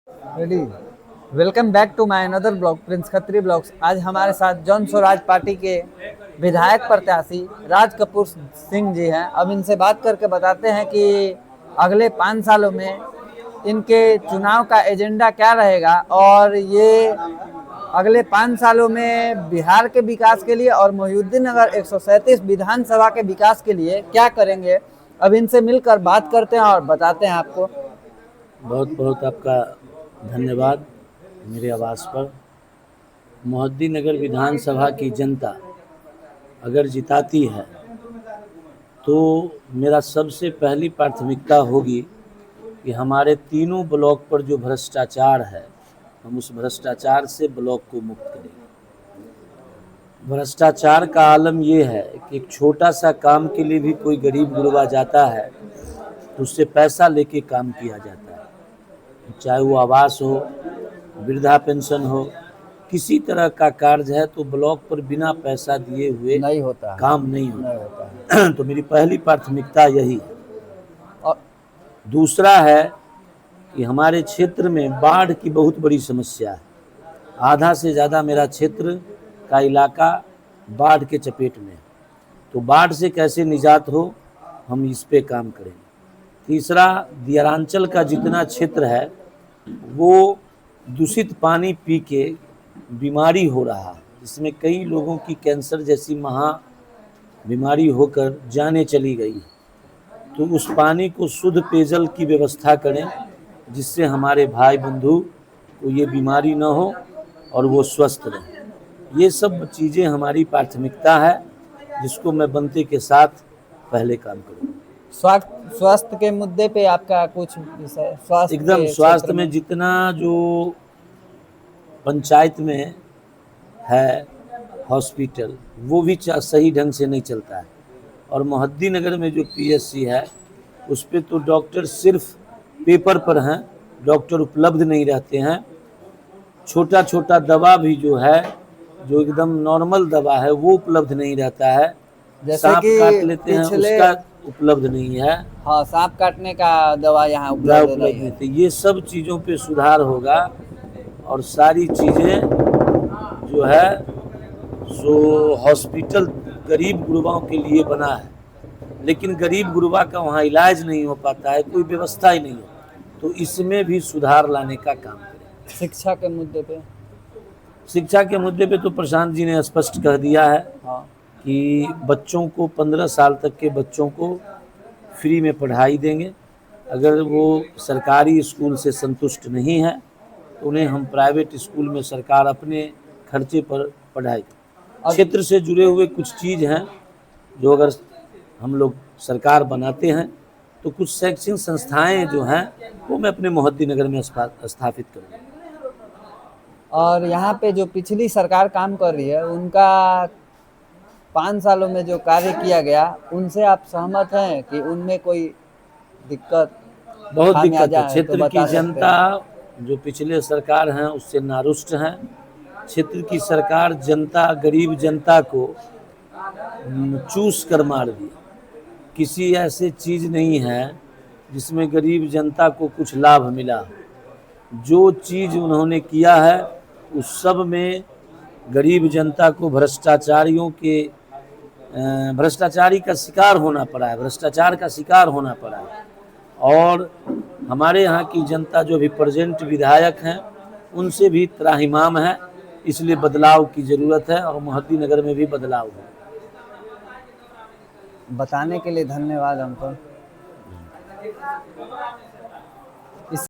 Ready. Welcome back to my another blog Prince Khatri blogs. आज हमारे साथ जन स्वराज पार्टी के विधायक प्रत्याशी राज कपूर सिंह जी हैं। अब इनसे बात करके बताते हैं कि अगले 5 सालों में इनके चुनाव का एजेंडा क्या रहेगा और ये अगले 5 सालों में बिहार के विकास के लिए और मोहिउद्दीन नगर 137 विधानसभा के विकास के लिए क्या करेंगे। अब इनसे मिलकर बात करते हैं और बताते हैं आपको। बहुत बहुत आपका धन्यवाद मेरे आवास पर। मोहिउद्दीन नगर विधानसभा की जनता अगर जिताती है तो मेरा सबसे पहली प्राथमिकता होगी कि हमारे तीनों ब्लॉक पर जो भ्रष्टाचार है हम उस भ्रष्टाचार से ब्लॉक को मुक्त करेंगे। भ्रष्टाचार का आलम ये है कि एक छोटा सा काम के लिए भी कोई गरीब गुरबा जाता है तो उससे पैसा लेके काम किया जाता है, चाहे वो आवास हो, वृद्धा पेंशन हो, किसी तरह का कार्य है तो ब्लॉक पर बिना पैसा दिए हुए नहीं होता है, काम नहीं नहीं होता होता है। तो मेरी पहली प्राथमिकता यही है। और दूसरा है कि हमारे क्षेत्र में बाढ़ की बहुत बड़ी समस्या है। आधा से ज़्यादा मेरा क्षेत्र का इलाका बाढ़ के चपेट में है, तो बाढ़ से कैसे निजात हो हम इस पे काम करेंगे। तीसरा, दियारांचल का जितना क्षेत्र है वो दूषित पानी पी के बीमारी हो रहा है, जिसमें कई लोगों की कैंसर जैसी महा बीमारी होकर जानें चली गई। तो उस पानी को शुद्ध पेयजल की व्यवस्था करें जिससे हमारे भाई बंधु को ये बीमारी न हो और वो स्वस्थ रहें। ये सब चीज़ें हमारी प्राथमिकता है जिसको मैं बनते के साथ पहले काम करूँ। स्वास्थ्य के मुद्दे पे आपका कुछ विषय स्वास्थ्य एकदम के स्वास्थ्य क्षेत्र में जितना जो पंचायत में है हॉस्पिटल वो भी सही ढंग से नहीं चलता है, और मोहिउद्दीन नगर में जो पीएचसी है उस पर तो डॉक्टर सिर्फ पेपर पर हैं, डॉक्टर उपलब्ध नहीं रहते हैं। छोटा छोटा दवा भी जो है, जो एकदम नॉर्मल दवा है वो उपलब्ध नहीं रहता है। जैसे सांप कि काट लेते हैं पिछले उसका उपलब्ध नहीं है, हाँ, सांप काटने का दवा यहाँ दवा उपलब्ध नहीं उपलब्ध नहीं है। थी। ये सब चीज़ों पे सुधार होगा और सारी चीज़ें जो है सो हॉस्पिटल गरीब गुरबाओं के लिए बना है, लेकिन गरीब गुरबा का वहाँ इलाज नहीं हो पाता है, कोई व्यवस्था ही नहीं है, तो इसमें भी सुधार लाने का काम करें। शिक्षा के मुद्दे पे शिक्षा के मुद्दे पे तो प्रशांत जी ने स्पष्ट कह दिया है हाँ, कि बच्चों को 15 साल तक के बच्चों को फ्री में पढ़ाई देंगे। अगर वो सरकारी स्कूल से संतुष्ट नहीं है तो उन्हें हम प्राइवेट स्कूल में सरकार अपने खर्चे पर पढ़ाई। क्षेत्र से जुड़े हुए कुछ चीज़ हैं जो अगर हम लोग सरकार बनाते हैं तो कुछ शैक्षणिक संस्थाएं जो हैं वो मैं अपने मोहिउद्दीन नगर में स्थापित करूँगा। और यहाँ पे जो पिछली सरकार काम कर रही है उनका 5 सालों में जो कार्य किया गया उनसे आप सहमत हैं कि उनमें कोई दिक्कत बहुत दिक्कत खामियाजा है। है तो क्षेत्र की बता सकते जनता हैं। जो पिछले सरकार हैं उससे नारुष्ट हैं। क्षेत्र की सरकार जनता, गरीब जनता को चूस कर मार दिया। किसी ऐसे चीज़ नहीं है जिसमें गरीब जनता को कुछ लाभ मिला। जो चीज़ उन्होंने किया है उस सब में गरीब जनता को भ्रष्टाचारियों के भ्रष्टाचारी का शिकार होना पड़ा है, भ्रष्टाचार का शिकार होना पड़ा है। और हमारे यहाँ की जनता जो भी प्रेजेंट विधायक हैं उनसे भी त्राहिमाम है, इसलिए बदलाव की ज़रूरत है और मोहिउद्दीन नगर में भी बदलाव है। बताने के लिए धन्यवाद हमको।